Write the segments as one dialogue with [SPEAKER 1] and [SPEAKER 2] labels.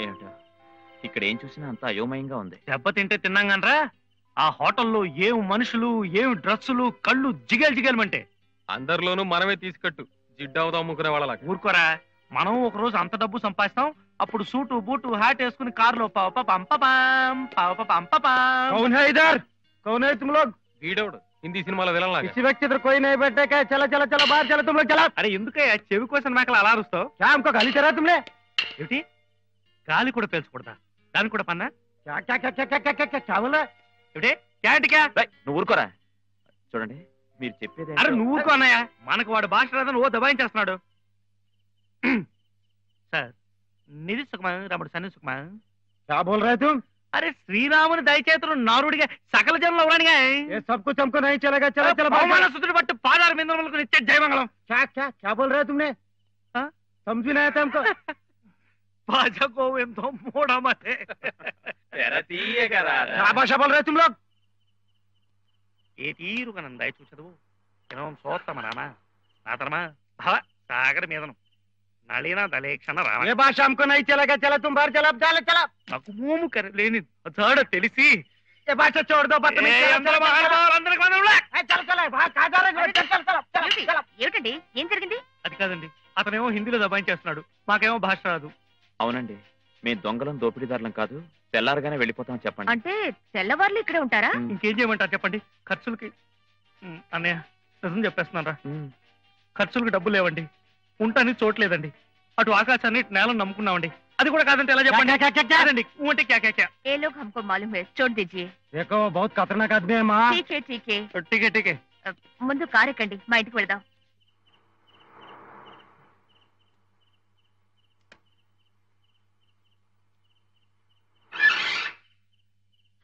[SPEAKER 1] ఏమిటో ఇక్కడ ఏం చూసినా అంత అయోమయంగా ఉంది.
[SPEAKER 2] దెబ్బతింటే తిన్నాం గనరా. ఆ హోటల్లో ఏం మనుషులు, ఏం డ్రస్సులు, కళ్ళు జిగేలు జిగేలమంటే.
[SPEAKER 3] అందరిలోనూ మనమే తీసుకట్టు జిడ్డవుదాం అమ్ముకునే వాళ్ళ.
[SPEAKER 2] ఊరుకోరా, మనం ఒక రోజు అంత డబ్బు సంపాదిస్తాం. అప్పుడు సూటు బూటు హ్యాట్ వేసుకుని కారులో
[SPEAKER 3] వీడవుడు హిందీ సినిమాలో విలన్ లాగా.
[SPEAKER 2] అరే ఎందుకయ్యా చెవి కోసం మేకలు అలా అరుస్తావు? ఏమిటి గాలి కూడా పేల్చకూడదా? దాన్ని కూడా పన్నా ఏమిటి?
[SPEAKER 1] నువ్వు ఊరుకోరా. చూడండి మీరు చెప్పేది.
[SPEAKER 2] అరే నువ్వు ఊరుకో అన్నయ్య, మనకు వాడు భాష రాదని ఓ దబాయించేస్తున్నాడు. సార్ నిధి సుఖమా, రాముడు సన్ని సుఖమా? అరే శ్రీరాముని దయచేతులు నారుడిగా సకల జనులు అవరానిగా పట్టు పాదాల మీద నిత్య జయమంగళం. ఏ తీరుగనం దయ చూచదువు సోత్తమ రామా నాతరమా భవ సాగర మీదనం నళిన దళేక్షణ రామ. ఏ భాష నాకు మోము లేని అదాడ తెలిసి ఏ భాష చూడదో
[SPEAKER 4] ఏమిటండి ఏం జరిగింది?
[SPEAKER 2] అది కాదండి, అతనేమో హిందీలో దబాయించేస్తున్నాడు, మాకేమో భాష రాదు.
[SPEAKER 1] అవునండి, మేము దొంగలం దోపిడీదారులం కాదు, తెల్లారగానే వెళ్ళిపోతాం చెప్పండి.
[SPEAKER 4] అంటే తెల్లవార్లు ఇక్కడే ఉంటారా?
[SPEAKER 2] ఇంకేం చేయమంటారు చెప్పండి. ఖర్చులకి అన్నయ్య నిజం చెప్పేస్తున్నారా, ఖర్చులకి డబ్బులు లేవండి, ఉంటానికి చోట్లేదండి, అటు ఆకాశాన్ని ఇటు నేలను నమ్ముకున్నామండి. అది కూడా కాదంటే ఎలా చెప్పండి?
[SPEAKER 4] ఏ లోग हमको मालूम है, छोड़ दीजिए.
[SPEAKER 2] देखो बहुत खतरनाक आदमी है माँ.
[SPEAKER 4] ठीक है ठीक है
[SPEAKER 2] ठीक है.
[SPEAKER 4] ముందు కారు ఎక్కండి, మా ఇంటికి వెళ్దాం.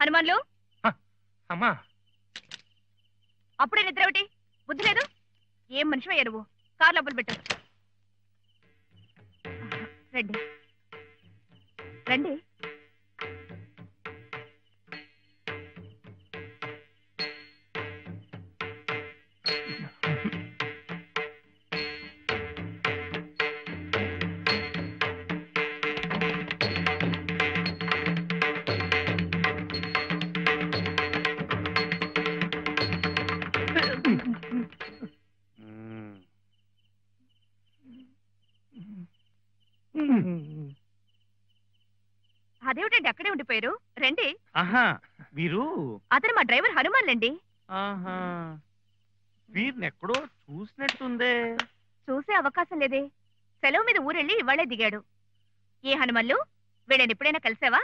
[SPEAKER 4] హనుమాన్లు
[SPEAKER 2] అమ్మా
[SPEAKER 4] అప్పుడే నిద్ర ఒకటి బుద్ధి లేదు. ఏం మనిషి అయ్యా నువ్వు? కారు లోపల పెట్టు. రండి రండి. అదేమిటండి అక్కడే ఉండిపోయారు? రండి.
[SPEAKER 2] ఆహా వీరు
[SPEAKER 4] అతను మా డ్రైవర్ హనుమాన్ అండి.
[SPEAKER 2] ఆహా వీరిని ఎక్కడో చూసినట్టుందే.
[SPEAKER 4] చూసే అవకాశం లేదే, సెలవు మీద ఊరెళ్ళి ఇవాళే దిగాడు. ఏ హనుమల్లు, వీళ్ళని ఎప్పుడైనా కలిసావా?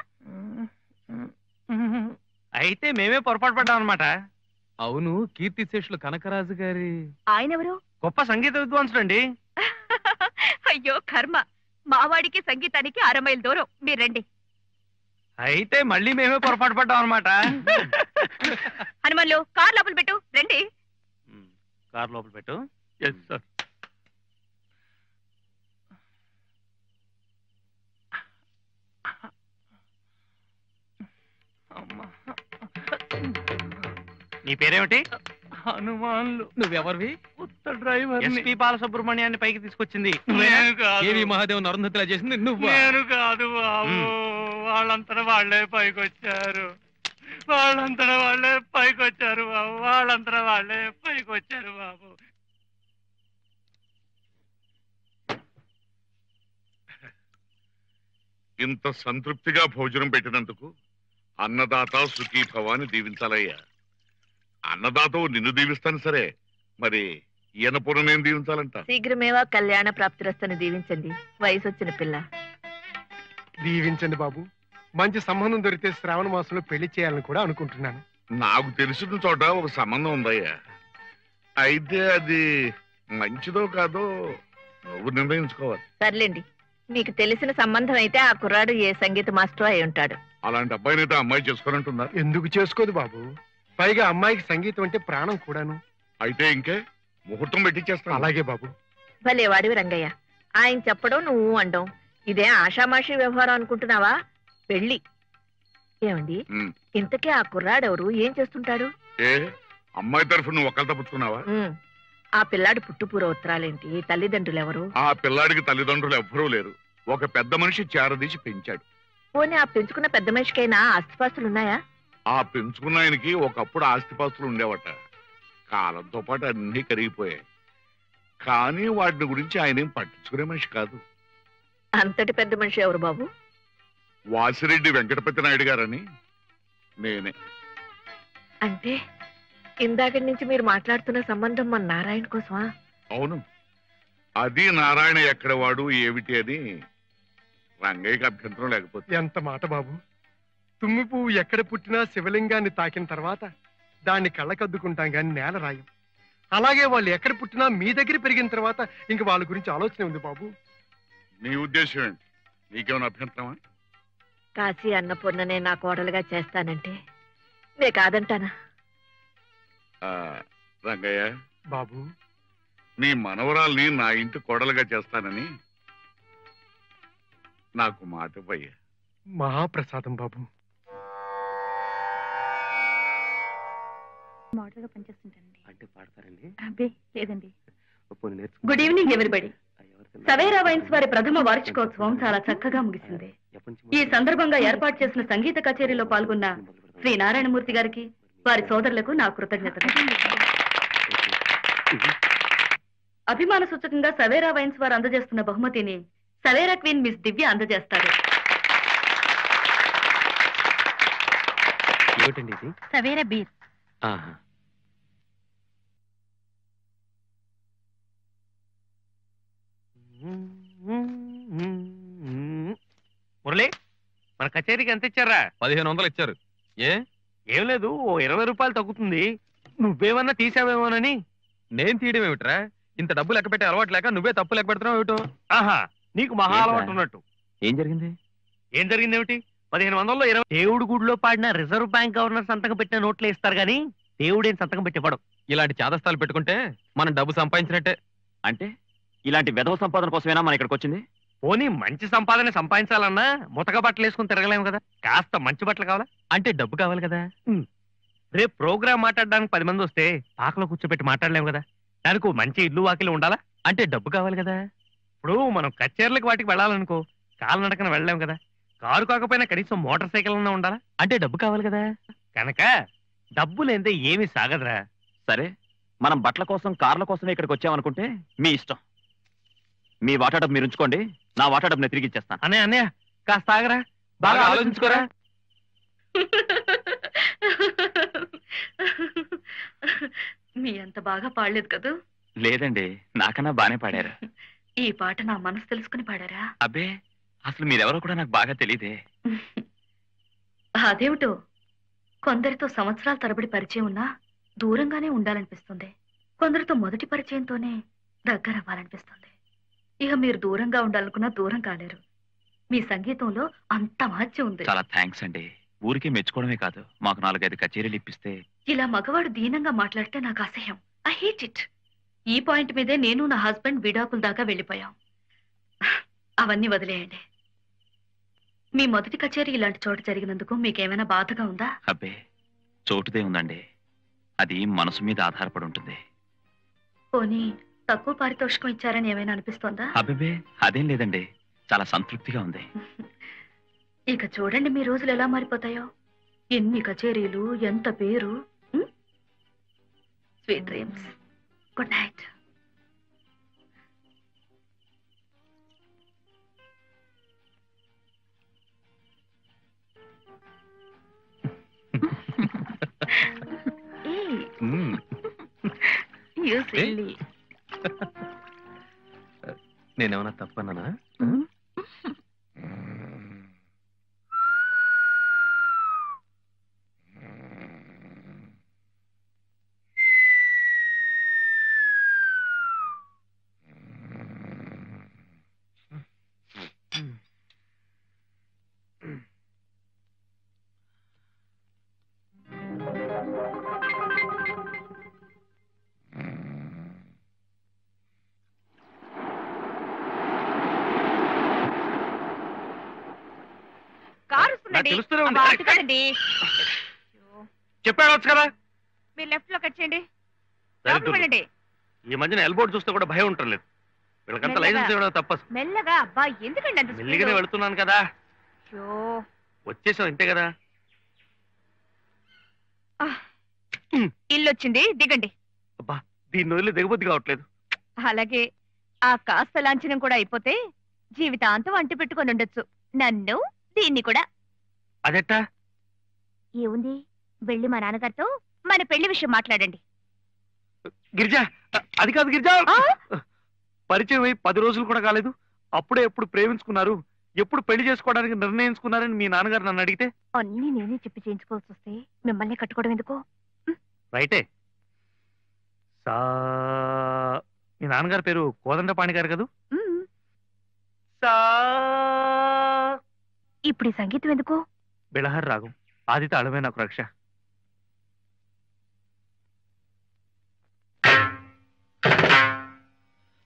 [SPEAKER 2] అయితే మేమే పొరపాటు పడ్డాం అనమాట.
[SPEAKER 3] అవును, కీర్తిశేషులు కనకరాజు గారి
[SPEAKER 4] ఆయనెవరు?
[SPEAKER 2] గొప్ప సంగీత విద్వాంసుడు అండి.
[SPEAKER 4] అయ్యో కర్మ, మావాడికి సంగీతానికి 6 మైలు దూరం. మీరు రండి.
[SPEAKER 2] అయితే మళ్ళీ మేమే పొరపాటు పడ్డాం అనమాట.
[SPEAKER 4] హనుమల్లు కార్ లోపల పెట్టు. రండి.
[SPEAKER 2] కార్ లోపల పెట్టు. Yes sir. నీ పేరేమిటి? హనుమాన్లు.
[SPEAKER 3] నువ్వెవరివి?
[SPEAKER 2] కొత్త డ్రైవర్ ఎస్పీ బాలసుబ్రహ్మణ్యాన్ని పైకి తీసుకొచ్చింది
[SPEAKER 3] ఏవి మహాదేవ్ అరుంధతిలా చేసింది నువ్వు?
[SPEAKER 2] నేను కాదు బాబు, వాళ్ళంతా వాళ్ళే పైకి వచ్చారు. వాళ్ళంతా వాళ్ళే పైకి వచ్చారు బాబు. వాళ్ళంతా వాళ్ళే పైకి వచ్చారు బాబు.
[SPEAKER 5] ఇంత సంతృప్తిగా భోజనం పెట్టినందుకు అన్నదాత సుఖీ భవాని దీవించాలయ్యా. అన్నదాత నిన్ను దీవిస్తాను సరే, మరి ఈయన పూర్ణ నేను దీవించాలంట.
[SPEAKER 6] శీఘ్రమేవా కళ్యాణ ప్రాప్తిరస్తని దీవించండి. వయసు వచ్చిన పిల్ల.
[SPEAKER 7] దీవించండి బాబు. మంచి సంబంధం దొరికితే శ్రావణ మాసంలో పెళ్లి చేయాలని కూడా అనుకుంటున్నాను.
[SPEAKER 5] నాకు తెలిసిన చోట ఒక సంబంధం ఉందయ్యా. అయితే అది మంచిదో కాదో నువ్వు నిర్ణయించుకోవాలి.
[SPEAKER 6] సర్లేండి, మీకు తెలిసిన సంబంధం అయితే ఆ కుర్రాడు ఏ సంగీత మాస్టర్ అయి ఉంటాడు.
[SPEAKER 5] అలాంటి అబ్బాయినైతే అమ్మాయి చేసుకోనంటుందా?
[SPEAKER 7] ఎందుకు చేసుకోదు బాబు, పైగా అమ్మాయికి సంగీతం అంటే ప్రాణం కూడాను.
[SPEAKER 5] అయితే ఇంకే ముహూర్తం పెట్టించేస్తాను.
[SPEAKER 7] అలాగే బాబు.
[SPEAKER 6] భలే వాడివి రంగయ్య, ఆయన చెప్పడం నువ్వు అండం. ఇదే ఆషామాషి వ్యవహారం అనుకుంటున్నావా? పెళ్లి ఏమండి, ఇంతకీ ఆ కుర్రాడెవరు, ఏం చేస్తుంటాడు?
[SPEAKER 5] ఏ అమ్మాయి తరఫు నువ్వు ఒకళ్ళ తప్పుకున్నావా?
[SPEAKER 6] ఆ పిల్లాడి పుట్టుపూర ఉత్తరాలేంటి, తల్లిదండ్రులు ఎవరు?
[SPEAKER 5] ఆ పిల్లాడికి తల్లిదండ్రులు ఎవ్వరూ లేరు. ఒక పెద్ద మనిషి చేరదీసి పెంచాడు.
[SPEAKER 6] పోనీ ఆ పెంచుకున్న పెద్ద మనిషికైనా ఆస్తిపాస్తులున్నాయా?
[SPEAKER 5] ఆ పెంచుకున్న ఆయనకి ఒకప్పుడు ఆస్తిపాస్తులు ఉండేవట. కాలంతో పాటు అన్నీ కరిగిపోయాయి. కానీ వాటిని గురించి ఆయన ఏం పట్టించుకునే మనిషి కాదు.
[SPEAKER 6] అంతటి పెద్ద మనిషి ఎవరు బాబు?
[SPEAKER 5] వాసిరెడ్డి వెంకటపతి నాయుడు గారని. నేనే.
[SPEAKER 6] అంటే ఇందాక నుంచి మీరు మాట్లాడుతున్న సంబంధం మన నారాయణ కోసమా?
[SPEAKER 5] అవును. అది నారాయణ ఎక్కడ వాడు ఏమిటి అని రంగయ్యకి అభ్యంతరం లేకపోతే.
[SPEAKER 7] ఎంత మాట బాబు! తుమ్మి పువ్వు ఎక్కడ పుట్టినా శివలింగాన్ని తాకిన తర్వాత దాన్ని కళ్ళకద్దుకుంటాం గాని నేల రాయం. అలాగే వాళ్ళు ఎక్కడ పుట్టినా మీ దగ్గర పెరిగిన తర్వాత ఇంక వాళ్ళ గురించి ఆలోచన ఉంది బాబు.
[SPEAKER 5] నీ ఉద్దేశం ఏంటి? నీకేమైనా అభ్యంతరమా?
[SPEAKER 6] కాశీ అన్నపూర్ణనే నా కోడలుగా చేస్తానంటే నే కాదంటానా?
[SPEAKER 5] రంగయ్య
[SPEAKER 7] బాబు,
[SPEAKER 5] నీ మనవరాల్ని నా ఇంటి కోడలుగా చేస్తానని నాకు మాట పోయ్యా.
[SPEAKER 7] మహాప్రసాదం బాబు.
[SPEAKER 8] మోడల్ గా పనిచేస్తుంటానండి.
[SPEAKER 3] అంటే పాడతారండి?
[SPEAKER 8] అబ్బే లేదండి. Good evening everybody. Savera wines వారి ప్రథమ వార్షికోత్సవం చాలా చక్కగా ముగిసింది. ఈ సందర్భంగా ఏర్పాటు చేసిన సంగీత కచేరీలో పాల్గొన్న శ్రీ నారాయణమూర్తి గారికి, వారి సోదరులకు నా కృతజ్ఞతలు. అభిమాన సూచకంగా సవేరా వైన్స్ వారు అందజేస్తున్న బహుమతిని సవేరా క్వీన్ మిస్ దివ్య అందజేస్తారు. సవేరా బీర్.
[SPEAKER 2] మురళి, మన కచేరీకి ఎంత ఇచ్చారా?
[SPEAKER 3] 1500 ఇచ్చారు. ఏ?
[SPEAKER 2] ఏం లేదు, ఓ 20 రూపాయలు తగ్గుతుంది. నువ్వేమన్నా తీసావేమోనని.
[SPEAKER 3] నేను తీయడం ఏమిట్రా? ఇంత డబ్బు లెక్క పెట్టే అలవాటు లేక నువ్వే తప్పు లెక్క పెడుతున్నావు ఏమిటో.
[SPEAKER 2] ఆహా, నీకు మహా అలవాటు ఉన్నట్టు.
[SPEAKER 1] ఏం జరిగింది?
[SPEAKER 2] ఏం జరిగింది ఏమిటి? 1500లో 20. దేవుడు గుడిలో పాడిన రిజర్వ్ బ్యాంక్ గవర్నర్ సంతకం పెట్టిన నోట్లే ఇస్తారు గానీ దేవుడేం సంతకం పెట్టివ్వడం.
[SPEAKER 3] ఇలాంటి చాదస్తాలు పెట్టుకుంటే మనం డబ్బు సంపాదించినట్టే.
[SPEAKER 1] అంటే ఇలాంటి వెధవ సంపాదన కోసమేనా మన ఇక్కడికి వచ్చింది?
[SPEAKER 2] పోనీ మంచి సంపాదన సంపాదించాలన్నా ముతక బట్టలు వేసుకుని తిరగలేము కదా. కాస్త మంచి బట్టలు కావాలా?
[SPEAKER 3] అంటే డబ్బు కావాలి కదా.
[SPEAKER 2] రేపు ప్రోగ్రామ్ మాట్లాడడానికి 10 మంది వస్తే పాకలో కూర్చోబెట్టి మాట్లాడలేము కదా. దానికి మంచి ఇల్లు వాకిలు ఉండాలా?
[SPEAKER 3] అంటే డబ్బు కావాలి కదా.
[SPEAKER 2] ఇప్పుడు మనం కచేరీలకు వాటికి వెళ్ళాలనుకో, కాలినడకన వెళ్ళలేము కదా. కారు కాకపోయినా కనీసం మోటార్ సైకిల్ అన్నా ఉండాలా?
[SPEAKER 3] అంటే డబ్బు కావాలి కదా.
[SPEAKER 2] కనుక డబ్బు లేదే ఏమీ సాగదురా.
[SPEAKER 1] సరే, మనం బట్టల కోసం కార్ల కోసమే ఇక్కడికి వచ్చామనుకుంటే మీ ఇష్టం. మీ వాటా డబ్బు మీరు ఉంచుకోండి, నా వాటా డబ్బు నేను తిరిగి ఇచ్చేస్తాను.
[SPEAKER 2] అన్నయ్య కాస్త ఆగరా, బాగా ఆలోచించుకోరా.
[SPEAKER 8] మీ అంత బాగా పాడలేదు కదూ?
[SPEAKER 1] లేదండి, నాకన్నా బానే పాడారు.
[SPEAKER 8] ఈ పాట నా మనసు తెలుసుకుని పాడారా?
[SPEAKER 1] అబ్బే, అసలు మీరెవరో కూడా నాకు బాగా తెలియదే.
[SPEAKER 8] అదేమిటో, కొందరితో సంవత్సరాల తరబడి పరిచయం ఉన్నా దూరంగానే ఉండాలనిపిస్తుంది. కొందరితో మొదటి పరిచయంతోనే దగ్గర అవ్వాలనిపిస్తుంది. ఇక మీరు దూరంగా ఉండాలనుకున్నా దూరం కాలేరు. మీ సంగీతంలో అంత మహత్యం ఉంది.
[SPEAKER 1] చాలా థ్యాంక్స్ అండి. ఊరికే మెచ్చుకోవడమే కాదు, మాకు 4-5 కచేరీలు ఇప్పిస్తే.
[SPEAKER 8] ఇలా మగవాడు దీనంగా మాట్లాడితే నాకు అసహ్యం. I hate it. ఈ పాయింట్ మీదే నేను నా హస్బెండ్ విడాకుల దాకా వెళ్ళిపోయాం. అవన్నీ వదిలేయండి. మీ మొదటి కచేరీ ఇలాంటి చోటు జరిగినందుకు మీకేమైనా బాధగా ఉందా?
[SPEAKER 1] అబ్బే, చోటుదే ఉందండి. అది మనసు మీద ఆధారపడి ఉంటుంది.
[SPEAKER 8] పోనీ తక్కువ పారితోషికం ఇచ్చారని ఏమైనా అనిపిస్తోందా?
[SPEAKER 1] అబ్బే, అదేం లేదండి, చాలా సంతృప్తిగా ఉంది.
[SPEAKER 8] ఇక చూడండి మీ రోజులు ఎలా మారిపోతాయో. ఎన్ని కచేరీలు, ఎంత పేరు. Sweet dreams. Good night.
[SPEAKER 3] నేనేమన్నా తప్పన్నానా?
[SPEAKER 2] తెలుస్తూనే ఉంది. చెప్పాడవచ్చు కదా.
[SPEAKER 4] మీరు లెఫ్ట్ లో కట్ చేయండి.
[SPEAKER 2] దరిద్రులు.
[SPEAKER 4] వెళ్ళండి.
[SPEAKER 2] ఈ మధ్యన ఎల్బోర్డ్ చూస్తే కూడా భయం ఉండలేదు. వీళ్ళకంతా లైసెన్స్ ఇవ్వడం తప్పదు.
[SPEAKER 4] మెల్లగా. అబ్బా, ఎందుకండి అంత
[SPEAKER 2] మెల్లిగానే వెళుతున్నాను కదా. వచ్చేసాం ఇంతే కదా.
[SPEAKER 4] ఇల్లు వచ్చింది, దిగండి.
[SPEAKER 2] అబ్బా, దీన్ని వదిలి దిగబుద్ధి కావట్లేదు.
[SPEAKER 4] అలాగే ఆ కాస్త లాంఛనం కూడా అయిపోతే జీవితాంతం అంటి పెట్టుకొని ఉండొచ్చు, నన్ను దీన్ని కూడా.
[SPEAKER 2] అదెట్టా?
[SPEAKER 4] ఏముంది, వెళ్ళి మా నాన్నగారితో మన పెళ్లి విషయం మాట్లాడండి.
[SPEAKER 2] గిరిజా, అది కాదు గిరిజా. పరిచయం అయి 10 రోజులు కూడా కాలేదు, అప్పుడే ఎప్పుడు ప్రేమించుకున్నారు, ఎప్పుడు పెళ్లి చేసుకోవడానికి నిర్ణయించుకున్నారని మీ నాన్నగారు నన్ను అడిగితే
[SPEAKER 4] అన్నీ నేనే చెప్పి చేయించుకోవాల్సి వస్తే మిమ్మల్ని కట్టుకోవడం ఎందుకు?
[SPEAKER 2] రైటే. మీ నాన్నగారి పేరు కోదండపాణి గారు కదా?
[SPEAKER 4] ఇప్పుడు ఈ సంగీతం ఎందుకు?
[SPEAKER 2] బిళహర్ రాగం, ఆది తాళమే నాకు రక్ష.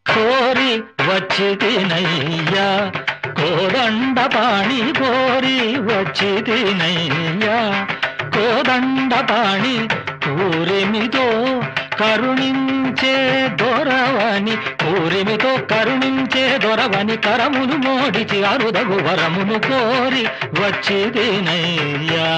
[SPEAKER 9] కోరి వచ్చితినయ్యా కోదండపాణి, కోరి వచ్చితినయ్యా కోదండపాణి, పూరిమితో కరుణించే దొరవని, పూరిమితో కరుణించే దొరవని, కరమును మోడిచి అరుదగు వరమును కోరి వచ్చితినయ్యా.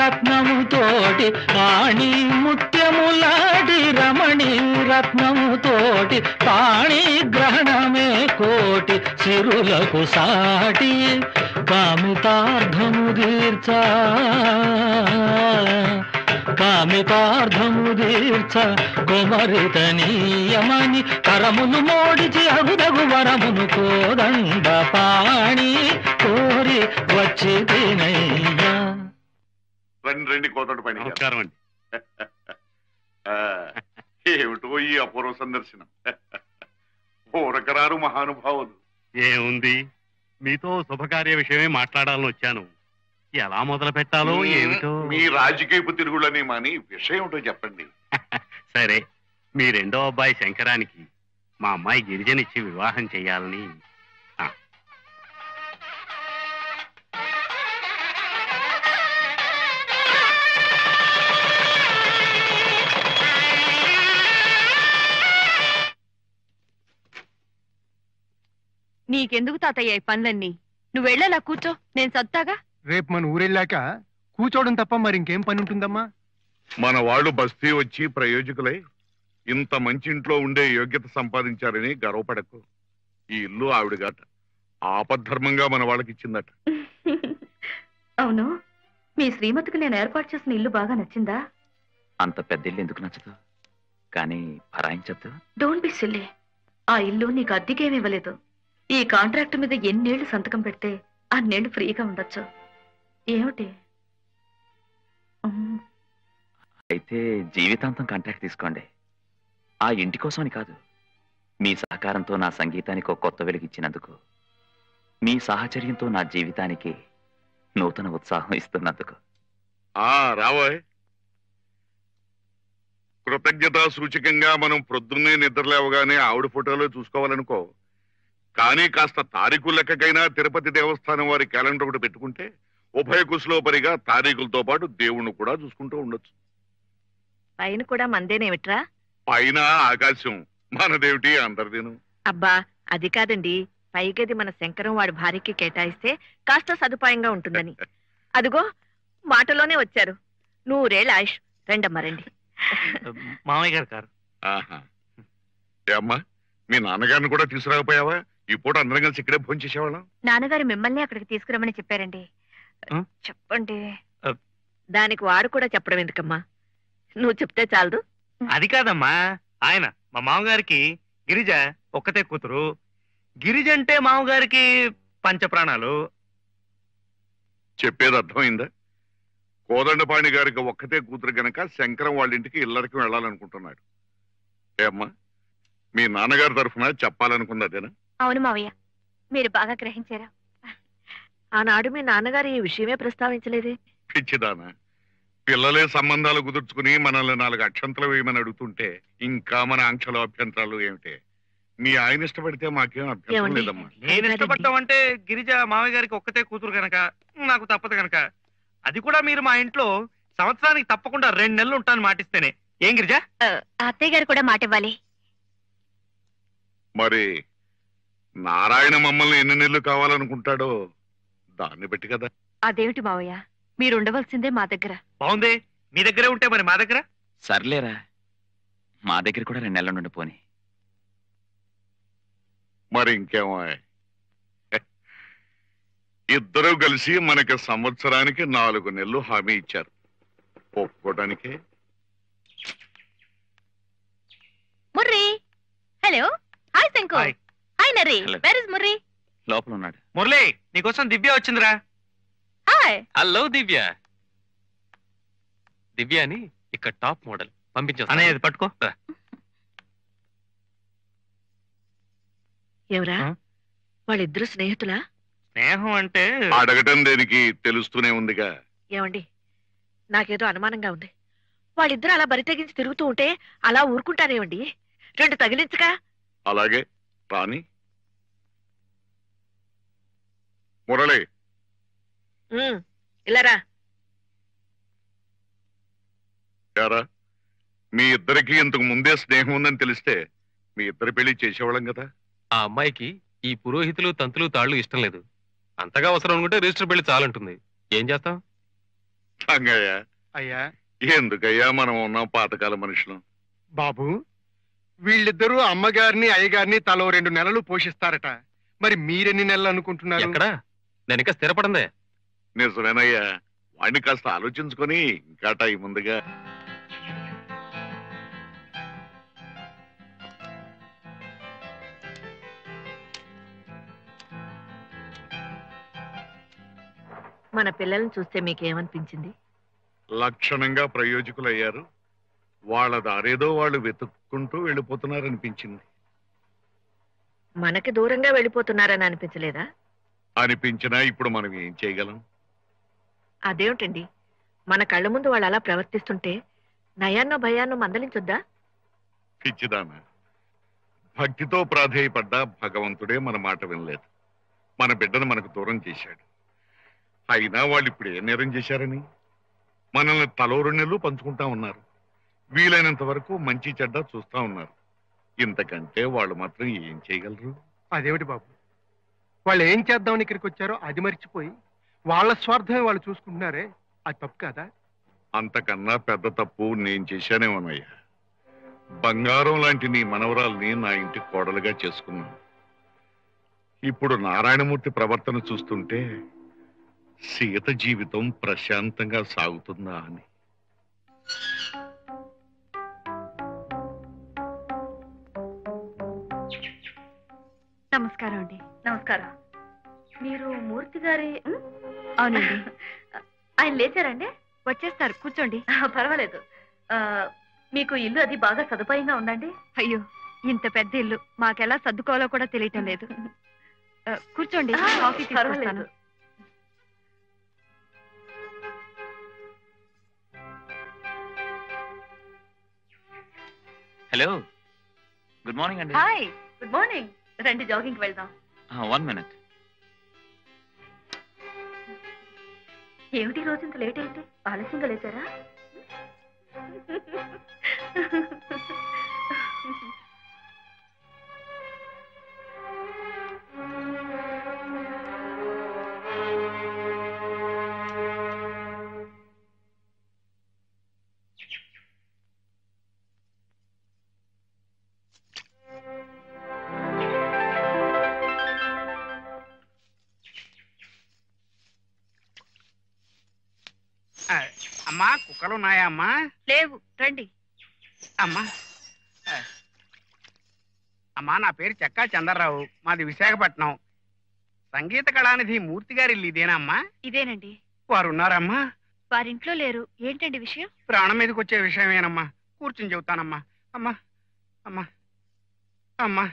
[SPEAKER 9] రత్నముతోటి పాణి ముత్యములాడి రమణి రత్నముతోటి పాణి గ్రహణమే కోటి సిరులకు సాటి కామితార్థము తీర్చ కామితార్థము తీర్చ కుమరితనీయమని కరమును మోడిచి అగుదగు వరమును కోదండ పాణి కోరి వచ్చి తినయ్యా.
[SPEAKER 5] రండి కోదండపాణి.
[SPEAKER 10] నమస్కారం అండి.
[SPEAKER 5] ఏమిటో ఈ అపూర్వ సందర్శనం. ఊరకరారు మహానుభావులు.
[SPEAKER 10] ఏముంది, మీతో శుభకార్య విషయమే మాట్లాడాలని వచ్చాను. ఎలా మొదలు పెట్టాలో ఏమిటో.
[SPEAKER 5] మీ రాజకీయపు తిరుగులని మాని విషయం ఏమిటో చెప్పండి.
[SPEAKER 10] సరే, మీ రెండో అబ్బాయి శంకరానికి మా అమ్మాయి గిరిజనిచ్చి వివాహం చెయ్యాలని.
[SPEAKER 4] నీకెందుకు తాతయ్య ఈ పనులన్నీ? నువ్వు వెళ్ళేలా కూర్చో, నేను సత్తాగా.
[SPEAKER 7] రేపు మన ఊరెళ్ళాక కూర్చోవడం తప్ప మరి ఇంకేం పని ఉంటుందమ్మా?
[SPEAKER 5] మన వాళ్ళు బస్తీ వచ్చి ప్రయోజకులై ఇంత మంచి ఇంట్లో ఉండే యోగ్యత సంపాదించారని గర్వపడకు. ఈ ఇల్లు ఆవిడగాట ఆపద్ధర్మంగా మన వాళ్ళకి ఇచ్చిందట.
[SPEAKER 8] అవును, మీ శ్రీమతికి నేను ఏర్పాటు చేసిన ఇల్లు బాగా నచ్చిందా?
[SPEAKER 1] అంత పెద్ద ఇల్లు ఎందుకు నచ్చదు, కానీ భరాయించద్దు.
[SPEAKER 8] Don't be silly. ఆ ఇల్లు నీకు అద్దెకేమి ఇవ్వలేదు. ఈ కాంట్రాక్ట్ మీద ఎన్నేళ్లు సంతకం పెడితే అన్నేళ్లు ఫ్రీగా ఉండొచ్చు. ఏమిటి?
[SPEAKER 1] అయితే జీవితాంతం కాంట్రాక్ట్ తీసుకోండి. ఆ ఇంటి కోసమని కాదు, మీ సహకారంతో నా సంగీతానికి ఒక కొత్త వెలుగిచ్చినందుకు, మీ సాహచర్యంతో నా జీవితానికి నూతన ఉత్సాహం ఇస్తున్నందుకు.
[SPEAKER 5] రావోయ్. కృతజ్ఞతా సూచకంగా మనం ప్రొద్దున్నే నిద్రలేవగానే ఆవిడ ఫోటోలో చూసుకోవాలనుకో. కానీ కాస్త తారీఖు లెక్కకైనా తిరుపతి దేవస్థానం వారి క్యాలెండర్ ఒకటి పెట్టుకుంటే ఉభయ కుశలోపరిగా తారీఖులతో పాటు దేవుణ్ణి కూడా చూసుకుంటూ ఉండొచ్చు.
[SPEAKER 6] పైన కూడా మందేనేమిట్రా?
[SPEAKER 5] పైన ఆకాశం మనదేమిటి, అందరిదేను.
[SPEAKER 6] అబ్బా, అది కాదండి, పైగది మన శంకరం వాడి భార్యకి కేటాయిస్తే కాస్త సదుపాయంగా ఉంటుందని. అదిగో మాటలోనే వచ్చారు. 100 ఏళ్ల ఆయుష్. రండమ్మా రండి.
[SPEAKER 2] మామయ్య గారు కారు.
[SPEAKER 5] అమ్మా, మీ నాన్నగారిని కూడా తీసుకురాకపోయావా? ఈ పూట అందరం కలిసి ఇక్కడే భోజనం చేసేవాళ్ళం.
[SPEAKER 4] నాన్నగారు మిమ్మల్ని అక్కడికి తీసుకురమ్మని చెప్పారండి. చెప్పండి.
[SPEAKER 6] దానికి వాడు కూడా చెప్పడం ఎందుకమ్మా? నువ్వు చెప్తే చాలదు.
[SPEAKER 2] అది కాదమ్మా, ఆయన మా మామగారికి గిరిజ ఒక్కతే కూతురు. గిరిజ అంటే మామగారికి పంచప్రాణాలు.
[SPEAKER 5] చెప్పేది అర్థమైందా? కోదండపాణి గారికి ఒక్కతే కూతురు గనక శంకరం వాళ్ళ ఇంటికి ఇల్లరికి వెళ్ళాలనుకుంటున్నాడు. ఏమ్మా, మీ నాన్నగారి తరఫున చెప్పాలనుకున్నదేనా?
[SPEAKER 4] అవును మావయ్య, మీరు బాగా గ్రహించారా.
[SPEAKER 6] ఆనాడు మీ నాన్నగారు ఈ విషయమే ప్రస్తావించలేదే.
[SPEAKER 5] పిచ్చిదానా, పిల్లలే సంబంధాలు కుదుర్చుకుని మనల్ని 4 అక్షంతలు వేయమని అడుగుతుంటే ఇంకా మన ఆంక్షలు అభ్యంతరాలు ఏమిటే? మీ ఆయన ఇష్టపడితే మాకేం అభ్యంతరం
[SPEAKER 6] ఏమండి?
[SPEAKER 5] లేదమ్మా.
[SPEAKER 2] నేను ఇష్టపడ్డామంటే గిరిజ మామయ్య గారికి ఒక్కతే కూతురు గనక నాకు తప్పదు గనక, అది కూడా మీరు మా ఇంట్లో సంవత్సరానికి తప్పకుండా 2 నెలలు ఉంటాను మాటిస్తేనే. ఏం గిరిజ?
[SPEAKER 4] అత్తయ్య గారు కూడా మాట ఇవ్వాలి.
[SPEAKER 5] మరి నారాయణ మమ్మల్ని ఎన్ని నెలలు కావాలనుకుంటాడో దాన్ని బట్టి కదా.
[SPEAKER 8] అదేమిటి మావయ్య, మీరు ఉండవలసిందే మా దగ్గర.
[SPEAKER 2] బాగుంది, మీ దగ్గరే ఉంటే మరి మా దగ్గర.
[SPEAKER 1] సర్లేరా, మా దగ్గర కూడా 2 నెలల నుండి పోని.
[SPEAKER 5] మరి ఇంకేమో, ఇద్దరూ కలిసి మనకి సంవత్సరానికి 4 నెలలు హామీ ఇచ్చారు. ఒప్పుకోవడానికి
[SPEAKER 4] Murri, hello, hi Shanku,
[SPEAKER 2] hi.
[SPEAKER 4] Hi Narri,
[SPEAKER 1] Hello.
[SPEAKER 4] Where is Murri?
[SPEAKER 1] లోపల ఉన్నాడు.
[SPEAKER 2] మురళి, నీకోసం దివ్య వచ్చిందిరా.
[SPEAKER 4] హాయ్.
[SPEAKER 3] హలో దివ్య. దివ్య అని ఇక్కడ టాప్ మోడల్ పంపించా
[SPEAKER 2] అనేది పట్టుకో.
[SPEAKER 6] ఎవరా
[SPEAKER 2] ఆ?
[SPEAKER 6] వాళ్ళిద్దరు స్నేహితులా?
[SPEAKER 2] స్నేహం అంటే
[SPEAKER 5] అడగటం దేనికి, తెలుస్తూనే ఉందిగా.
[SPEAKER 6] ఏమండి, నాకేదో అనుమానంగా ఉంది. వాళ్ళిద్దరు అలా బరి తెగించి తిరుగుతూ ఉంటే అలా ఊరుకుంటారేమండి? 2 తగిలించగా.
[SPEAKER 5] అలాగే రాని. మురళి,
[SPEAKER 6] ఇలారా.
[SPEAKER 5] యారా, మీ ఇద్దరికి ఇంతకు ముందే స్నేహం ఉందని తెలిస్తే మీ ఇద్దరి పెళ్లి చేసేవాళ్ళం కదా.
[SPEAKER 3] ఆ అమ్మాయికి ఈ పురోహితులు తంతులు తాళ్ళు ఇష్టం లేదు. అంతగా అవసరం అనుకుంటే రిజిస్టర్ పెళ్లి చాలంటుంది. ఏం చేస్తాం?
[SPEAKER 5] రంగయ్య,
[SPEAKER 7] అయ్యా
[SPEAKER 5] ఎందుకయ్యా మనం ఉన్నాం పాతకాల మనుషులు.
[SPEAKER 7] బాబు, వీళ్ళిద్దరూ అమ్మగారిని అయ్యగారిని తలో 2 నెలలు పోషిస్తారట. మరి మీరెన్ని నెలలు అనుకుంటున్నారు?
[SPEAKER 3] ఎక్కడా? నేను ఇంకా స్థిరపడందే.
[SPEAKER 5] నిజమేనయ్యా, వాడిని కాస్త ఆలోచించుకొని ఇంకా టైం ఉందిగా.
[SPEAKER 6] మన పిల్లల్ని చూస్తే మీకేమనిపించింది?
[SPEAKER 5] లక్షణంగా ప్రయోజకులయ్యారు. వాళ్ళ దారేదో వాళ్ళు వెతుక్కుంటూ వెళ్ళిపోతున్నారనిపించింది.
[SPEAKER 6] మనకి దూరంగా వెళ్ళిపోతున్నారని అనిపించలేదా?
[SPEAKER 5] అనిపించినా ఇప్పుడు మనం ఏం చేయగలం?
[SPEAKER 6] అదేమిటండి, మన కళ్ళ ముందు వాళ్ళు అలా ప్రవర్తిస్తుంటే నయాన్నో భయాన్నో మందలించొద్దా?
[SPEAKER 5] పిచ్చిదానా, భక్తితో ప్రాధేయపడ్డా భగవంతుడే మన మాట వినలేదు. మన బిడ్డను మనకు దూరం చేశాడు. అయినా వాళ్ళు ఇప్పుడు ఏ నేరం చేశారని మనల్ని తలో 2 నెలలు పంచుకుంటా ఉన్నారు. వీలైనంత వరకు మంచి చెడ్డ చూస్తా ఉన్నారు. ఇంతకంటే వాళ్ళు మాత్రం ఏం చేయగలరు?
[SPEAKER 7] అదేమిటి బాబు, వాళ్ళు ఏం చేద్దామని ఇక్కడికి వచ్చారో అది మర్చిపోయి వాళ్ళ స్వార్థమే వాళ్ళు చూసుకుంటున్నారే, అది తప్పు కదా?
[SPEAKER 5] అంతకన్నా పెద్ద తప్పు నేను చేశానేమోనయ్యా. బంగారం లాంటి నీ మనవరాల్ని నా ఇంటి కోడలుగా చేసుకున్నాను. ఇప్పుడు నారాయణమూర్తి ప్రవర్తన చూస్తుంటే సీత జీవితం ప్రశాంతంగా సాగుతుందా అని.
[SPEAKER 8] నమస్కారం అండి. నమస్కారం. మీరు మూర్తి గారి? అవునండి. ఆయన లేచారండి? వచ్చేస్తారు, కూర్చోండి. పర్వాలేదు. మీకు ఇల్లు అది బాగా సదుపాయంగా ఉందండి? అయ్యో, ఇంత పెద్ద ఇల్లు మాకెలా సర్దుకోవాలో కూడా తెలియటం లేదు. కూర్చోండి, కాఫీ తీసుకొస్తాను.
[SPEAKER 1] హలో, గుడ్ మార్నింగ్ అండి.
[SPEAKER 8] Hi, good morning. రండి, జాగింగ్కి వెళ్దాం.
[SPEAKER 1] 1 minute.
[SPEAKER 8] ఏమిటి రోజు ఇంత లేట్ అయితే? ఆలస్యంగా లేచారా?
[SPEAKER 11] అమ్మా, కుక్కలు ఉన్నాయా అమ్మా?
[SPEAKER 4] లేవు, రండి.
[SPEAKER 11] అమ్మా అమ్మా, నా పేరు చెక్కా చంద్రరావు, మాది విశాఖపట్నం. సంగీత కళానిధి మూర్తి గారి ఇల్లు ఇదేనా అమ్మా?
[SPEAKER 4] ఇదేనండి.
[SPEAKER 11] వారు ఉన్నారమ్మా?
[SPEAKER 4] వారింట్లో లేరు. ఏంటండి విషయం?
[SPEAKER 11] ప్రాణం మీదకి వచ్చే విషయమేనమ్మా. కూర్చుని చెబుతానమ్మా. అమ్మా అమ్మా అమ్మా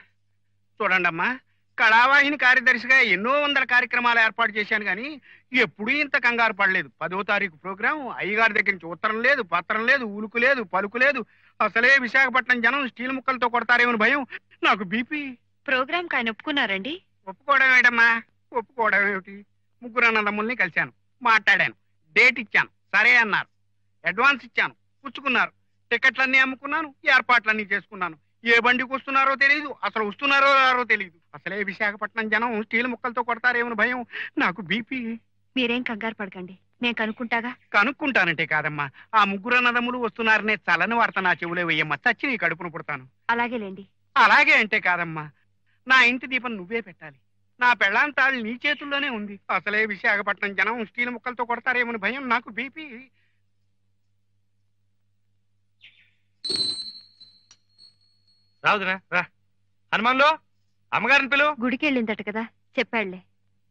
[SPEAKER 11] చూడండి అమ్మా, కళావాహిని కార్యదర్శిగా ఎన్నో వందల కార్యక్రమాలు ఏర్పాటు చేశాను కానీ ఎప్పుడూ ఇంత కంగారు పడలేదు. 10వ తారీఖు ప్రోగ్రాం, అయ్యగారి దగ్గర నుంచి ఉత్తరం లేదు, పత్రం లేదు, ఉలుకు లేదు, పలుకు లేదు. అసలే విశాఖపట్నం జనం స్టీల్ ముక్కలతో కొడతారేమని భయం. నాకు బీపీ.
[SPEAKER 4] ప్రోగ్రామ్ ఆయన ఒప్పుకున్నారండి?
[SPEAKER 11] ఒప్పుకోవడం ఏమిటమ్మా, ఒప్పుకోవడం ఏమిటి? ముగ్గురు అన్నదమ్ముల్ని కలిశాను, మాట్లాడాను, డేట్ ఇచ్చాను, సరే అన్నారు. అడ్వాన్స్ ఇచ్చాను, పుచ్చుకున్నారు. టికెట్లన్నీ అమ్ముకున్నాను, ఏర్పాట్లన్నీ చేసుకున్నాను. ఏ బండికి వస్తున్నారో తెలియదు, అసలు వస్తున్నారో రారో తెలియదు. అసలే విశాఖపట్నం జనం స్టీల్ ముక్కలతో కొడతారేమో భయం. నాకు బీపీ.
[SPEAKER 4] మీరేం కంగారు పడకండి, నేను కనుక్కుంటాగా.
[SPEAKER 11] కనుక్కుంటానంటే కాదమ్మా, ఆ ముగ్గురు అన్నదమ్ములు వస్తున్నారనే చల్లని వార్త నా చెవులే వేయమ్మా, చచ్చి నీ కడుపును పుడతాను.
[SPEAKER 4] అలాగేలేండి.
[SPEAKER 11] అలాగే అంటే కాదమ్మా, నా ఇంటి దీపం నువ్వే పెట్టాలి. నా పెళ్ళాం తాళి నీ చేతుల్లోనే ఉంది. అసలే విశాఖపట్నం జనం స్టీల్ ముక్కలతో కొడతారేమో భయం. నాకు బీపీ.
[SPEAKER 2] రావుదురా రా. హనుమాన్లో అమ్మగారిని పిలు.
[SPEAKER 4] గుడికి వెళ్ళిందట కదా, చెప్పాళ్లే.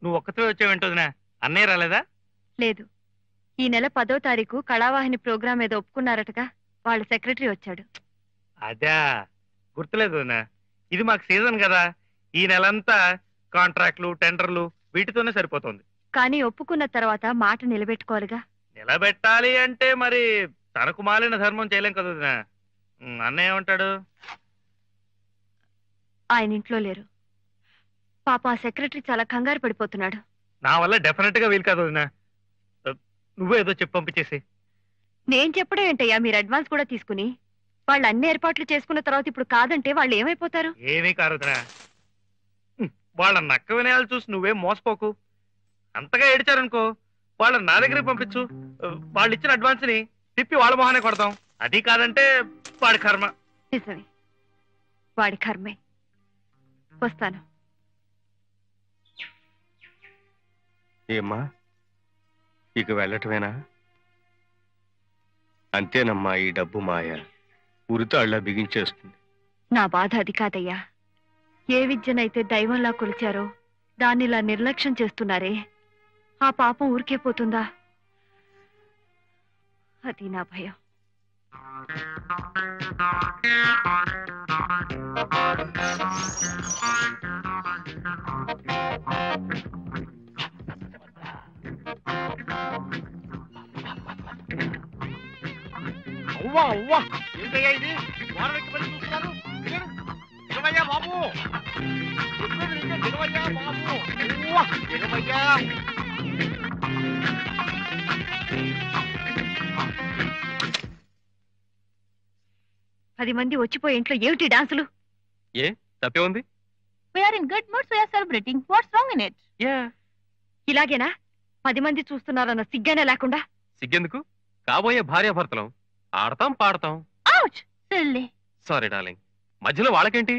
[SPEAKER 2] నువ్వు ఒక్కతో వచ్చావేంటోదినా? అన్నయ్య రాలేదా?
[SPEAKER 4] లేదు, ఈ నెల 10వ తారీఖు కళావాహిని ప్రోగ్రామ్ ఏదో ఒప్పుకున్నారటగా, వాళ్ళ సెక్రటరీ వచ్చాడు.
[SPEAKER 2] అదా గుర్తులేదు వదినా. ఇది మాకు సీజన్ కదా, ఈ నెలంతా కాంట్రాక్ట్లు టెండర్లు వీటితోనే సరిపోతుంది.
[SPEAKER 4] కానీ ఒప్పుకున్న తర్వాత మాట నిలబెట్టుకోవాలిగా.
[SPEAKER 2] నిలబెట్టాలి అంటే మరి తనకు మాలిన ధర్మం చేయలేం కదా వదినా. అన్నయ్య ఏమంటాడు?
[SPEAKER 4] ఆయన ఇంట్లో లేరు. పాప ఆ సెక్రటరీ చాలా కంగారు పడిపోతున్నాడు.
[SPEAKER 2] నా వల్ల డెఫినెట్ గా వీలు కాదు వదినా. నువ్వే ఏదో చెప్పి పంపించేసి.
[SPEAKER 4] నేను చెప్పడం ఏంటయ్యా, మీరు అడ్వాన్స్ కూడా తీసుకుని వాళ్ళు అన్ని ఏర్పాట్లు చేసుకున్న తర్వాత ఇప్పుడు కాదంటే వాళ్ళు ఏమైపోతారు?
[SPEAKER 2] ఏమీ కాదు వదినా. వాళ్ళ నక్క వినయాలు చూసి నువ్వేం మోసపోకు. అంతగా ఏడిచారనుకో వాళ్ళని నా దగ్గరికి పంపించు. వాళ్ళు ఇచ్చిన అడ్వాన్స్ ని తిప్పి వాళ్ళ మొహానే కొడతాం. అది కాదంటే వాడి కర్మ.
[SPEAKER 4] నిజమే, వాడి కర్మే. వస్తాను.
[SPEAKER 7] ఏమ్మా, ఇక వెళ్ళటమేనా? అంతేనమ్మా, ఈ డబ్బు మాయ ఉరితాళ్లా బిగించేస్తుంది.
[SPEAKER 4] నా బాధ అది కాదయ్యా. ఏ విద్యనైతే దైవంలా కొలిచారో దాన్ని ఇలా నిర్లక్ష్యం చేస్తున్నారే, ఆ పాపం ఊరికే పోతుందా? అది నా భయం.
[SPEAKER 11] అవ్వా అవ్వా, ఏంటయ్యా ఇది? వారానికి పని చూస్తున్నారు. దిగవయ్యా బాబు, దిగవయ్యా బాబు, దిగవయ్యా.
[SPEAKER 4] 10 మంది వచ్చిపోయే ఇంట్లో ఏమిటి డాన్సులు?
[SPEAKER 3] ఏ తప్పే ఉంది?
[SPEAKER 4] We are in good mood, so we are celebrating. What's wrong in it? ఇలాగేనా? 10 మంది చూస్తున్నారన్న సిగ్గనే లేకుండా.
[SPEAKER 3] సిగ్గెందుకు? కాబోయే భార్యాభర్తలం, ఆడతాం పాడతాం.
[SPEAKER 4] Ouch! Silly.
[SPEAKER 3] సారీ డార్లింగ్, మధ్యలో వాళ్ళకేంటి?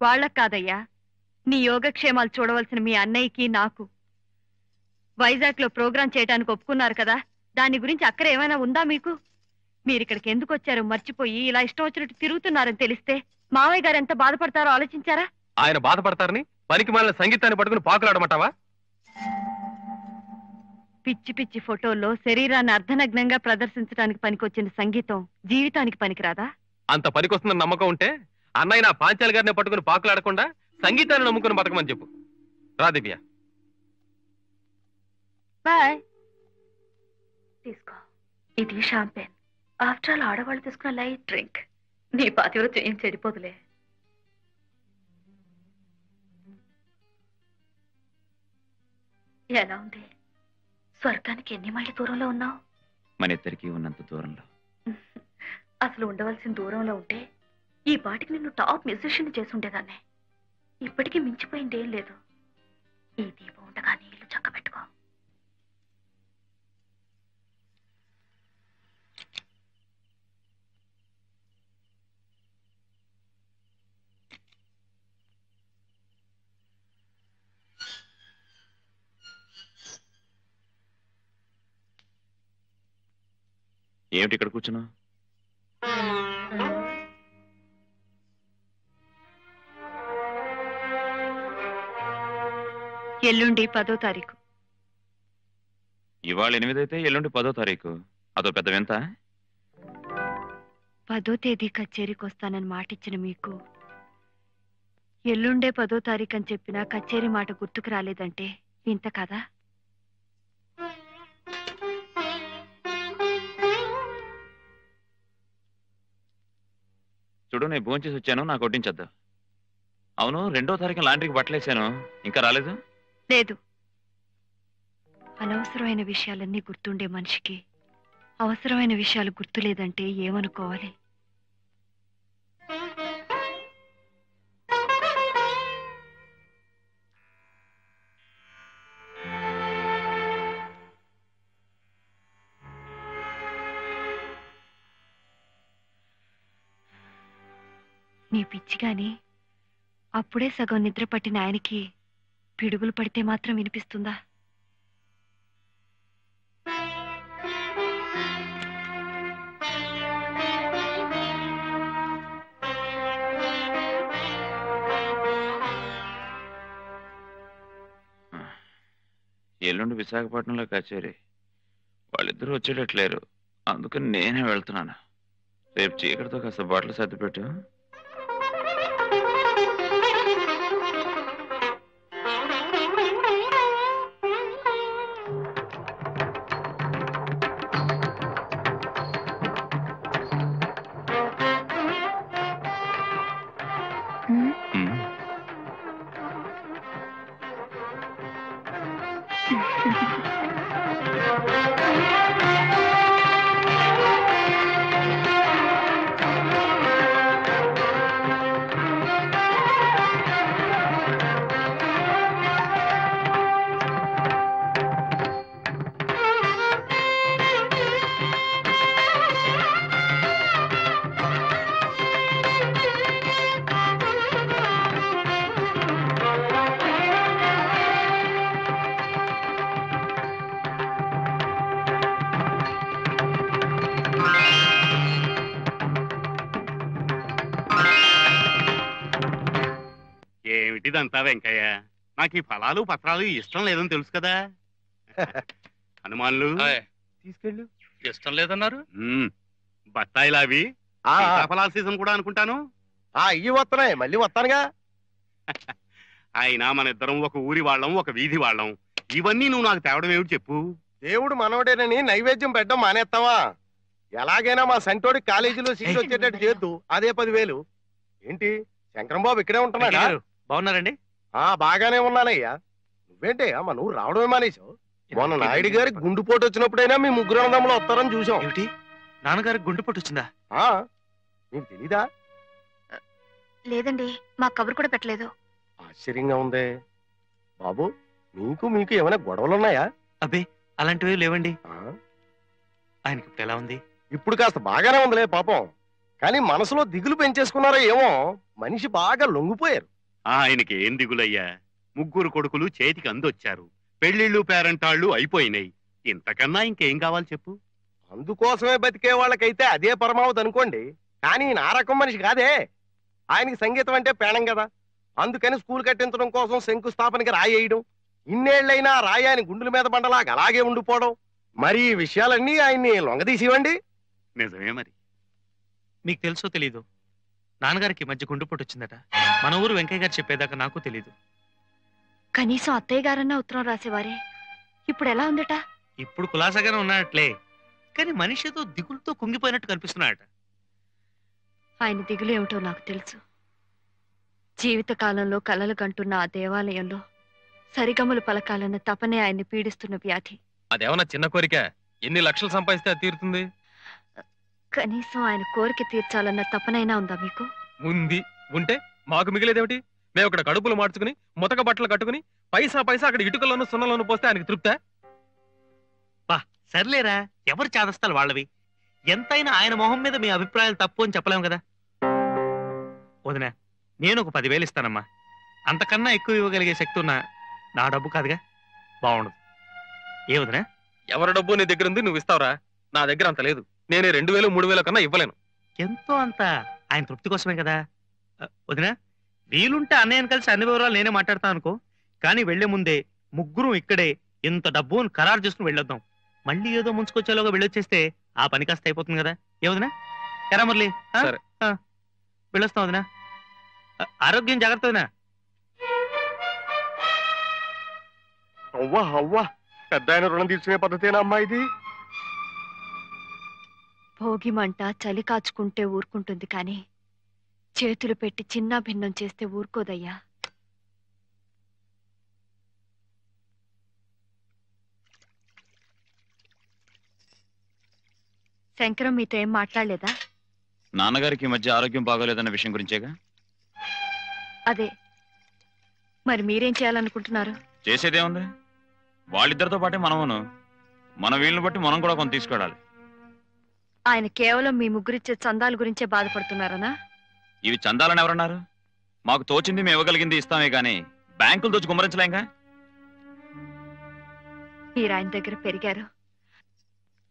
[SPEAKER 4] వాళ్ళకి కాదయ్యా, నీ యోగక్షేమాలు చూడవలసిన మీ అన్నయ్యకి నాకు. వైజాగ్ లో ప్రోగ్రాం చేయడానికి ఒప్పుకున్నారు కదా, దాని గురించి అక్కడ ఏమైనా ఉందా మీకు? మీరు ఇక్కడికి ఎందుకు వచ్చారో మర్చిపోయి ఇలా ఇష్టం వచ్చినట్టు తిరుగుతున్నారని తెలిస్తే మావయ్య గారు ఎంత బాధపడతారో ఆలోచించారా?
[SPEAKER 3] ఆయన బాధపడతారని పనికి మాలిన సంగీతాన్ని పట్టుకుని పాకులాడమంటావా?
[SPEAKER 4] పిచ్చి పిచ్చి ఫోటోల్లో శరీరాన్ని అర్ధనగ్నంగా ప్రదర్శించడానికి పనికొచ్చిన సంగీతం జీవితానికి పనికిరాదా?
[SPEAKER 3] అంత పనికొస్తుందని నమ్మకం ఉంటే అన్నయ్య నా పాంచాలి గారిని పట్టుకుని పాకులాడకుండా సంగీతాన్ని నమ్ముకుని బతకమని చెప్పు. రా దివ్య.
[SPEAKER 4] బాయ్.
[SPEAKER 8] తీసుకో, ఇది షాంపెన్. ఆఫ్టర్ ఆల్ ఆడవాళ్ళు తీసుకున్న లైట్ డ్రింక్. నీ పాతివృత్యం ఏం చెడిపోదులే. ఎలా ఉంది? స్వర్గానికి ఎన్ని మైళ్ళ దూరంలో ఉన్నావు?
[SPEAKER 1] మన ఇద్దరికి ఉన్నంత దూరంలో.
[SPEAKER 8] అసలు ఉండవలసిన దూరంలో ఉంటే ఈ పాటికి నిన్ను టాప్ మ్యూజిషియన్ చేసి ఉండేదాన్ని. ఇప్పటికీ మించిపోయింది ఏం లేదు. ఈ దీపం ఉండగా నీళ్లు చక్కబెట్టుకో.
[SPEAKER 1] ఏమిటి ఇక్కడ కూర్చున్నావు?
[SPEAKER 4] ఎల్లుండి 10వ తారీఖు.
[SPEAKER 1] ఇవాళ 8 అయితే ఎల్లుండి 10వ తారీఖు. అదో పెద్ద వింత.
[SPEAKER 4] 10వ తేదీ కచేరీకి వస్తానని మాటిచ్చిన మీకు ఎల్లుండే 10వ తారీఖు అని చెప్పినా కచేరీ మాట గుర్తుకు రాలేదంటే వింత కదా?
[SPEAKER 1] చూడు, నేను భోంచేసి వచ్చాను, నాకు వడ్డించొద్దు. అవును, 2వ తారీఖు లాండ్రీకి బట్టలేసాను, ఇంకా రాలేదు?
[SPEAKER 4] లేదు. అనవసరమైన విషయాలన్నీ గుర్తుండే మనిషికి అవసరమైన విషయాలు గుర్తులేదంటే ఏమనుకోవాలి? నీ పిచ్చిగాని అప్పుడే సగం నిద్ర పట్టిన ఆయనకి పిడుగులు పడితే మాత్రం వినిపిస్తుందా?
[SPEAKER 1] ఎల్లుండి విశాఖపట్నంలో కచేరీ, వాళ్ళిద్దరూ వచ్చేటట్లేరు, అందుకని నేనే వెళ్తున్నాను. రేపు చీకటితో కాస్త బట్టలు సర్దిపెట్టు.
[SPEAKER 10] ఏమిటిదంతా వెంకయ్య? నాకు ఈ ఫలాలు పత్రాలు ఇష్టం లేదని తెలుసు కదా. హనుమాన్లు తీసుకెళ్ళు.
[SPEAKER 3] ఇష్టం లేదన్నారు.
[SPEAKER 10] బత్తాయిలు అవి ఫలాల సీజన్ కూడా అనుకుంటాను.
[SPEAKER 7] ఇవి వస్తున్నాయి, మళ్ళీ వస్తానుగా.
[SPEAKER 10] అయినా మన ఇద్దరం ఒక ఊరి వాళ్ళం, ఒక వీధి వాళ్ళం. ఇవన్నీ నువ్వు నాకు తేవడం ఏమిటి చెప్పు?
[SPEAKER 7] దేవుడు మనవడేనని నైవేద్యం పెట్టడం మానేస్తావా? ఎలాగైనా మా సంటోడి కాలేజీలో సీట్ వచ్చేటట్టు చేద్దు. అదే 10,000. ఏంటి శంకరం బాబు ఇక్కడే ఉంటున్నాడా?
[SPEAKER 2] బాగున్నారండి?
[SPEAKER 7] బాగానే ఉన్నానయ్యా. నువ్వేంటే మా నువ్వు రావడమే మానేశావు. మొన్న నాయుడు గారి గుండుపోటు వచ్చినప్పుడైనా మీ ముగ్గురు అన్నదమ్ములు వస్తారని చూసాం.
[SPEAKER 2] ఏమిటి, నాన్నగారికి గుండెపోటు వచ్చిందా?
[SPEAKER 7] నీకు తెలీదా?
[SPEAKER 8] లేదండి, మా కబురు కూడా పెట్టలేదు.
[SPEAKER 7] ఆశ్చర్యంగా ఉందే బాబు. మీకు ఏమైనా గొడవలున్నాయా?
[SPEAKER 2] అబ్బే, అలాంటివి లేవండి. ఆయనకి ఇప్పుడు ఎలా ఉంది?
[SPEAKER 7] ఇప్పుడు కాస్త బాగానే ఉందిలే పాపం. కానీ మనసులో దిగులు పెంచేసుకున్నారో ఏమో. మనిషి బాగా లొంగిపోయారు.
[SPEAKER 10] ఆయనకి ఏం దిగులయ్యా? ముగ్గురు కొడుకులు చేతికి అందొచ్చారు, పెళ్లిళ్ళు పేరంటాళ్ళు అయిపోయినాయి. ఇంతకన్నా ఇంకేం కావాలి చెప్పు?
[SPEAKER 7] అందుకోసమే బతికే వాళ్ళకైతే అదే పరమావధి అనుకోండి. కానీ నా రకం మనిషి కాదే. ఆయనకి సంగీతం అంటే పేణం కదా. అందుకని స్కూల్ కట్టించడం కోసం శంకుస్థాపనకి రాయేయడం, ఇన్నేళ్లైనా రాయాని గుండెల మీద బండలాగా అలాగే ఉండిపోవడం. మరి ఈ విషయాలన్నీ ఆయన్ని లొంగదీసివ్వండి.
[SPEAKER 10] నిజమే. మరి
[SPEAKER 2] మీకు తెలుసో తెలీదు, నాన్నగారికి మధ్య గుండెపోటు వచ్చిందట. మన ఊరు వెంకయ్య గారు చెప్పేదాకా నాకు తెలీదు.
[SPEAKER 8] కనీసం అత్తయ్య గారన్నా ఉత్తరం రాసేవారే. ఇప్పుడు ఎలా ఉందట?
[SPEAKER 2] ఇప్పుడు కులాసాగానే ఉన్నాడట్లే, కానీ మనిషితో దిగులతో కుంగిపోయినట్టు కనిపిస్తున్నాడట.
[SPEAKER 4] ఆయన దిగులు ఏమిటో నాకు తెలుసు. జీవితకాలంలో కలలు కంటున్న ఆ దేవాలయంలో సరిగమలు పలకాలన్న తపనే ఆయన్ని పీడిస్తున్న వ్యాధి.
[SPEAKER 3] అదేమన్నా చిన్న కోరిక? ఎన్ని లక్షలు సంపాదిస్తే అది తీరుతుంది?
[SPEAKER 4] కనీసం ఆయన కోరిక తీర్చాలన్న తపనైనా ఉందా మీకు?
[SPEAKER 3] ఉంది. ఉంటే మాకు మిగిలేదేమిటి? మేము అక్కడ కడుపులు మార్చుకుని మొతక బట్టలు కట్టుకుని పైసా అక్కడ ఇటుకల్లోనూ సున్నలోనూ పోస్తే ఆయనకి తృప్తా?
[SPEAKER 2] సర్లేరా, ఎవరు చాదస్తాలు వాళ్ళవి. ఎంతైనా ఆయన మొహం మీద మీ అభిప్రాయాలు తప్పు అని చెప్పలేము కదా. వదినా, నేను ఒక 10,000 ఇస్తానమ్మా. అంతకన్నా ఎక్కువ ఇవ్వగలిగే శక్తి ఉన్నా నా డబ్బు కాదుగా, బాగుండదు. ఏ వదినా?
[SPEAKER 3] ఎవరి డబ్బు నీ దగ్గర ఉంది, నువ్వు ఇస్తావురా? నా దగ్గర అంత లేదు. నేనే 2,000 3,000 కన్నా ఇవ్వలేను.
[SPEAKER 2] ఎంతో అంత ఆయన తృప్తి కోసమే కదా. వదినా, వీలుంటే అన్నయ్యను కలిసి అన్ని వివరాలు నేనే మాట్లాడతాను అనుకో. కానీ వెళ్లే ముందే ముగ్గురు ఇక్కడే ఇంత డబ్బు ఖరారు చేసుకుని వెళ్ళొద్దాం. మళ్ళీ ఏదో ముంచుకొచ్చేలోగా వెళ్ళొచ్చేస్తే ఆ పని కాస్త అయిపోతుంది కదా. ఏ వదినా? ఎరా మురళి, వెళ్ళొస్తాం వదినా. ఆరోగ్యం జాగ్రత్త వదినా.
[SPEAKER 7] అవ్వా పెద్ద ఆయన రుణం తీర్చుకునే పద్ధతేనా అమ్మా ఇది?
[SPEAKER 4] భోగి మంట చలి కాచుకుంటే ఊరుకుంటుంది కానీ చేతులు పెట్టి చిన్న భిన్నం చేస్తే ఊరుకోదయ్యా. శంకరం మీతో ఏం మాట్లాడలేదా?
[SPEAKER 1] నాన్నగారికి ఈ మధ్య ఆరోగ్యం బాగోలేదన్న విషయం గురించేగా.
[SPEAKER 4] అదే, మరి మీరేం చేయాలనుకుంటున్నారు?
[SPEAKER 1] చేసేదేముంది, వాళ్ళిద్దరితో పాటే మనమును, మన వీళ్ళని బట్టి మనం కూడా కొంత తీసుకోవాలి.
[SPEAKER 4] ఆయన కేవలం మీ ముగ్గురిచ్చే చందాల గురించే బాధపడుతున్నారనా?
[SPEAKER 1] ఇవి చందాలని ఎవరన్నారు? మాకు తోచింది మేము ఇవ్వగలిగింది ఇస్తామే గాని బ్యాంకులు దోచి గుమ్మరించలేంగా.
[SPEAKER 4] మీరు ఆయన దగ్గర పెరిగారు,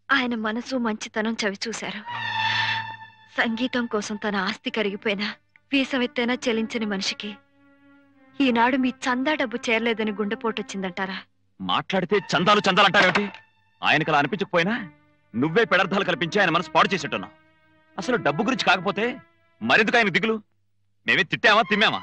[SPEAKER 4] ఆయన మనసు మంచితనం చవి చూశారు. సంగీతం కోసం తన ఆస్తి కరిగిపోయినా వీసమెత్తైనా చెలించని మనిషికి ఈనాడు మీ చందా డబ్బు చేరలేదని గుండెపోటు వచ్చిందంటారా?
[SPEAKER 1] మాట్లాడితే చందాలు చందాలు అంటారేమిటి? ఆయనకు అలా అనిపించకపోయినా నువ్వే పెడర్థాలు కల్పించి ఆయన మనసు పాడు చేసేట్టున్నావు. అసలు డబ్బు గురించి కాకపోతే మరెందుకు ఆయన దిగులు? మేమే తిట్టామా తిమ్మామా?